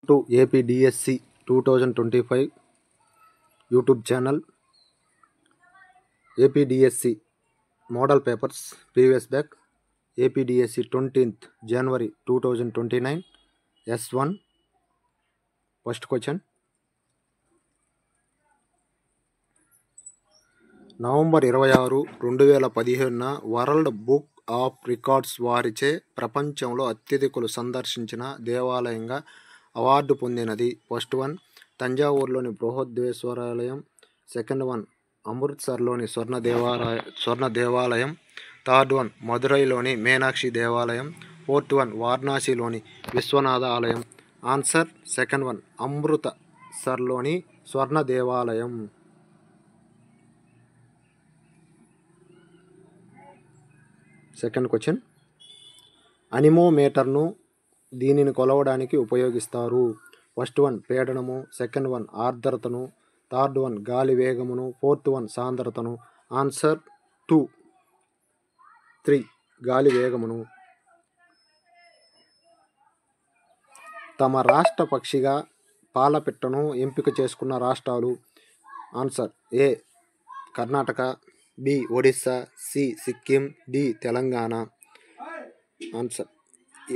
to APDSC 2025 YouTube channel. APDSC model papers previous back. APDSC 20th January 2029 S1 first question. November 26, 2015న world book of records వారిచే ప్రపంచంలో అత్యధికులు సందర్శించిన దేవాలయంగా award పొందినది. ఫస్ట్ వన్ తంజావూరులోని బృహదేశ్వరాలయం, సెకండ్ వన్ అమృత్సర్లోని స్వర్ణ దేవాలయం, థర్డ్ వన్ మదురైలోని మీనాక్షి దేవాలయం, ఫోర్త్ వన్ వారణాసిలోని విశ్వనాథ ఆలయం. ఆన్సర్ సెకండ్ వన్ అమృతసర్లోని స్వర్ణ దేవాలయం. సెకండ్ క్వశ్చన్, అనిమోమీటర్ను దీనిని కొలవడానికి ఉపయోగిస్తారు. ఫస్ట్ వన్ పీడనము, సెకండ్ వన్ ఆర్ద్రతను, థర్డ్ వన్ గాలి వేగమును, ఫోర్త్ వన్ సాంద్రతను. ఆన్సర్ 2, 3 గాలి వేగమును. తమ రాష్ట్ర పక్షిగా పాలపిట్టను ఎంపిక చేసుకున్న రాష్ట్రాలు. Answer A Karnataka, B Odisha, C Sikkim, D Telangana. Answer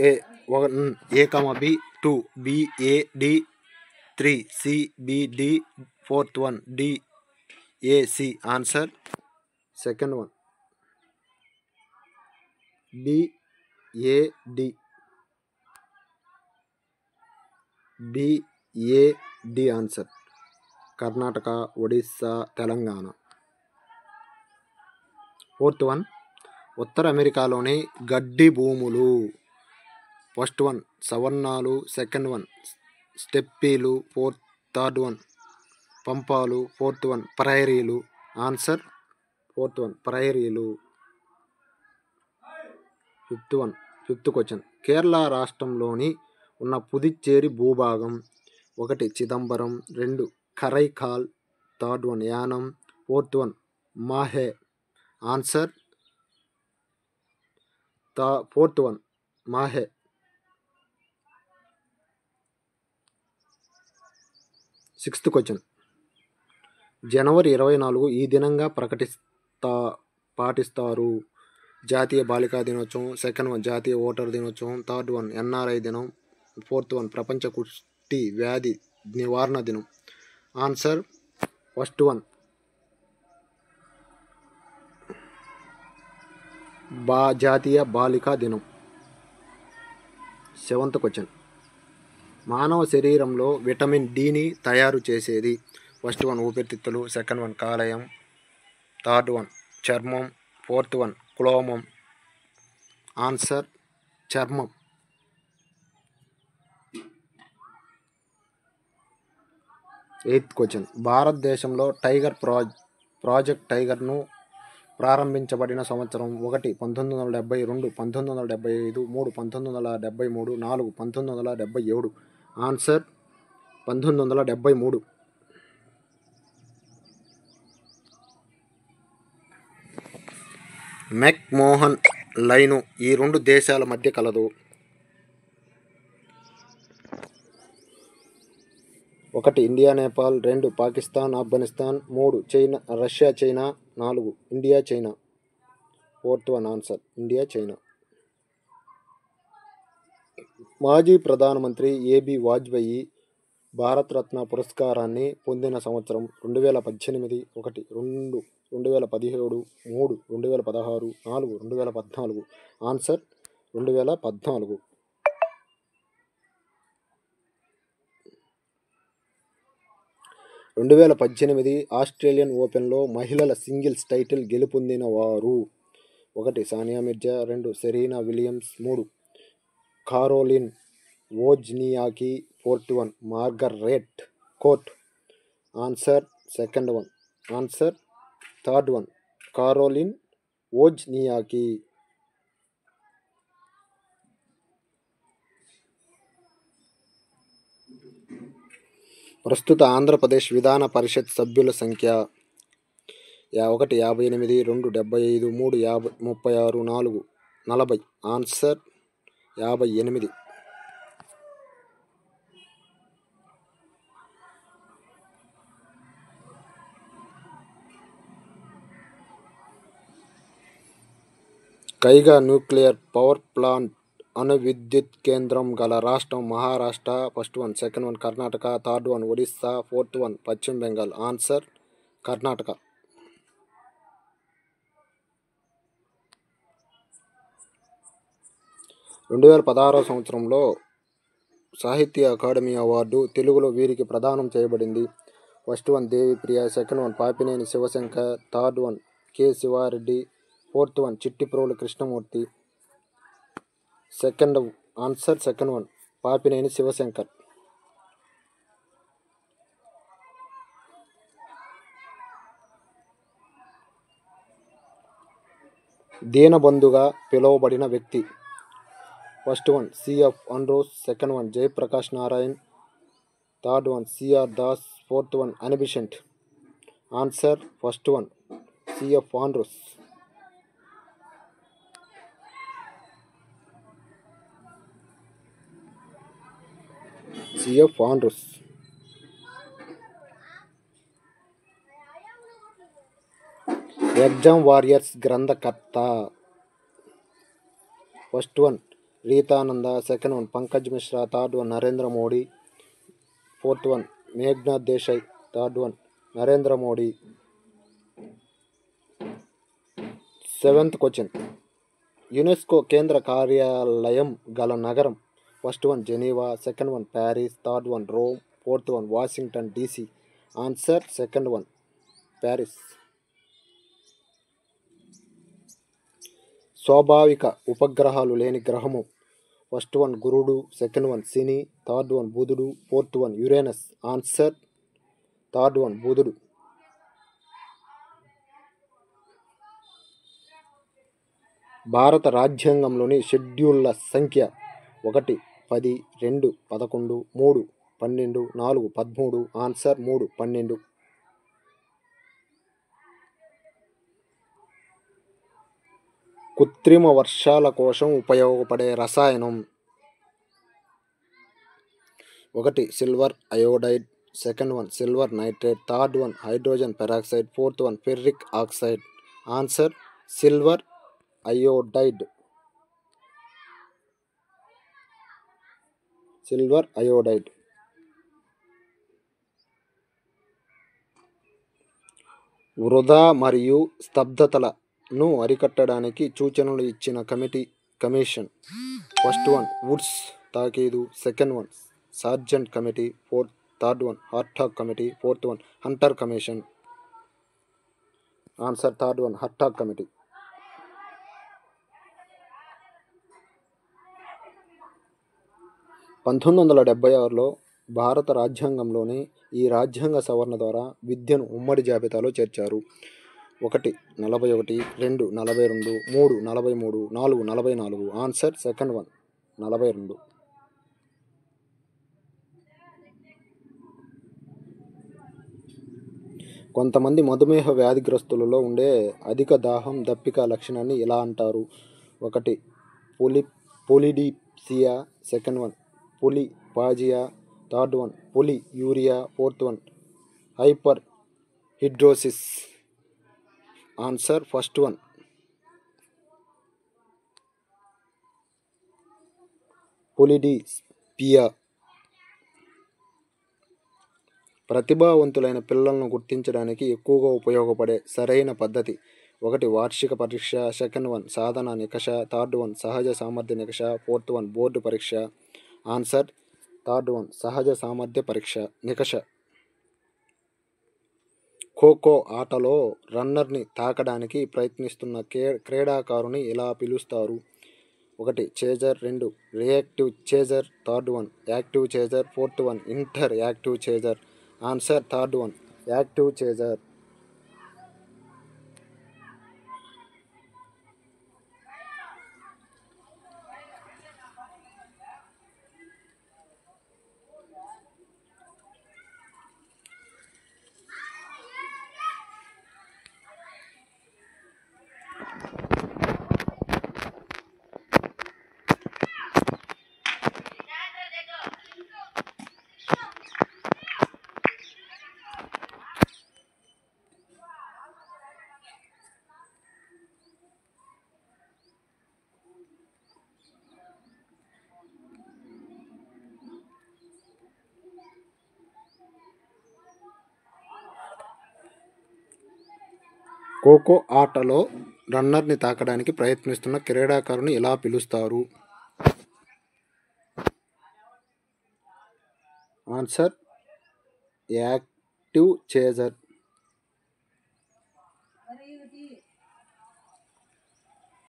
A 1 A, B 2 B A D 3 C B D 4th one D A C. Answer second one B A D B A D. Answer Karnataka, Odisha, Telangana. Fourth one ఉత్తర అమెరికాలోని గడ్డి భూములు. First one సవర్ణాలు, second one స్టెప్పీలు, third one పంపాలు, fourth one ప్రైరీలు. Answer fourth one ప్రైరీలు. Fifth question, Kerala రాష్ట్రంలోని ఉన్న పుదుచ్చేరి భూభాగం. 1 Chidambaram, 2 Karaikal, third one Yanam, fourth one Mahe. Answer fourth one Mahe. Sixth question, జనవరి 24 ఈ దినంగా పాటిస్తారు. జాతీయ బాలికా దినోత్సవం, సెకండ్ వన్ జాతీయ ఓటర్ దినోత్సవం, థర్డ్ వన్ NRI దినం, ఫోర్త్ వన్ ప్రపంచ కుష్టి వ్యాధి నివారణ దినం. ఆన్సర్ ఫస్ట్ వన్ జాతీయ బాలికా దినం. సెవెంత్ క్వశ్చన్, మానవ శరీరంలో విటమిన్ డిని తయారు చేసేది. ఫస్ట్ వన్ ఊపిరితిత్తులు, సెకండ్ వన్ కాలేయం, థర్డ్ వన్ చర్మం, ఫోర్త్ వన్ క్లోమం. ఆన్సర్ చర్మం. ఎయిత్ క్వశ్చన్, భారతదేశంలో టైగర్ ప్రాజెక్ట్ టైగర్ను ప్రారంభించబడిన సంవత్సరం. 1 1970, 2 1975, 3 1973, 4 1977. ఆన్సర్ 1973. మెక్మోహన్ లైను ఈ 2 దేశాల మధ్య కలదు. 1 India Nepal, 2 Pakistan Afghanistan, 3 China Russia China, 4 India China. Fourth one answer India China. మాజీ ప్రధానమంత్రి ఏబి వాజ్పేయి భారతరత్న పురస్కారాన్ని పొందిన సంవత్సరం. 2018, 1 2 2017, 3 2016, 4 2014. ఆన్సర్ 2014. 2018 ఆస్ట్రేలియన్ ఓపెన్లో మహిళల సింగిల్స్ టైటిల్ గెలుపొందిన వారు. 1 Sania Mirza, 2 Serena Williams, 3 Caroline Wozniacki, fourth one Margaret Court. Answer second one. Answer third one Caroline Wozniacki. ప్రస్తుత ఆంధ్రప్రదేశ్ విధాన పరిషత్ సభ్యుల సంఖ్య 1 58, 2 75, 3 36, 4 40. ఆన్సర్ 58. కైగా న్యూక్లియర్ పవర్ ప్లాంట్ అణు విద్యుత్ కేంద్రం గల రాష్ట్రం Maharashtra. First one. Second one Karnataka. Third one Odisha. Fourth one పశ్చిమ బెంగాల్. ఆన్సర్ కర్ణాటక. 2016 సంవత్సరంలో సాహిత్య అకాడమీ అవార్డు తెలుగులో వీరికి ప్రదానం చేయబడింది. First one Devipriya. Second one Papineni Shivashankar. Third one K Siva Reddy. Fourth one Chittiprolu Krishnamurthy. Second one Papineni Shivashankar. దీనబంధుగా పిలువబడిన వ్యక్తి. First one C F Andrews. Second one Jayaprakash Narayan. Third one C R Das. Fourth one Annie Besant. Answer first one C F Andrews. C F Andrews. Exam warriors గ్రంథకర్త. First one Ritananda. Second one Pankaj Mishra. Third one Narendra Modi. Fourth one Meghnad Desai. Third one Narendra Modi. Seventh question. UNESCO కేంద్ర కార్యాలయం గల నగరం. First one Geneva. Second one Paris. Third one Rome. Fourth one Washington DC. Answer second one Paris. స్వాభావిక ఉపగ్రహాలు లేని గ్రహము. First one గురుడు. Second one శని. Third one బుధుడు. Fourth one Uranus. Answer third one బుధుడు. భారత రాజ్యాంగంలోని షెడ్యూళ్ల సంఖ్య. 1 10 2 11 3 12 4 13. ఆన్సర్ 3 12. కృత్రిమ వర్షాల కోసం ఉపయోగపడే రసాయనం. 1 silver iodide. Second one silver nitrate. Third one hydrogen peroxide. Fourth one ferric oxide. Answer silver iodide. Silver iodide. వృధా మరియు స్తబ్దతలను అరికట్టడానికి సూచనలు ఇచ్చిన కమిషన్. ఫస్ట్ వన్ వుడ్స్ తాకీదు. Second one Sargent committee. Third one Hartog committee. Fourth one Hunter commission. Answer third one Hartog committee. 1976లో భారత రాజ్యాంగంలోని ఈ రాజ్యాంగ సవరణ ద్వారా విద్యను ఉమ్మడి జాబితాలో చేర్చారు. 1 41, 2 42, 3 43, 4 44. Answer second one 42. కొంతమంది మధుమేహ వ్యాధిగ్రస్తులలో ఉండే అధిక దాహం దప్పిక లక్షణాన్ని ఇలా అంటారు. 1 polydipsia. Second one polyphagia. Third one polyuria. Fourth one hyperhidrosis. Answer first one polydipsia. ప్రతిభావంతులైన పిల్లలను గుర్తించడానికి ఎక్కువగా ఉపయోగపడే సరైన పద్ధతి. 1 వార్షిక పరీక్ష. సెకండ్ వన్ సాధన నికష. థర్డ్ వన్ సహజ సామర్థ్య నికష. ఫోర్త్ వన్ బోర్డు పరీక్ష. ఆన్సర్ థర్డ్ వన్ సహజ సామర్థ్య పరీక్ష నికష. ఖోఖో ఆటలో రన్నర్ని తాకడానికి ప్రయత్నిస్తున్న క్రీడాకారుని ఇలా పిలుస్తారు. 1 chaser. 2 reactive chaser. Third one active chaser. Fourth one inter active chaser. Answer third one active chaser. Kho kho ఆటలో రన్నర్ని తాకడానికి ప్రయత్నిస్తున్న క్రీడాకారుని ఎలా పిలుస్తారు? Answer active chaser.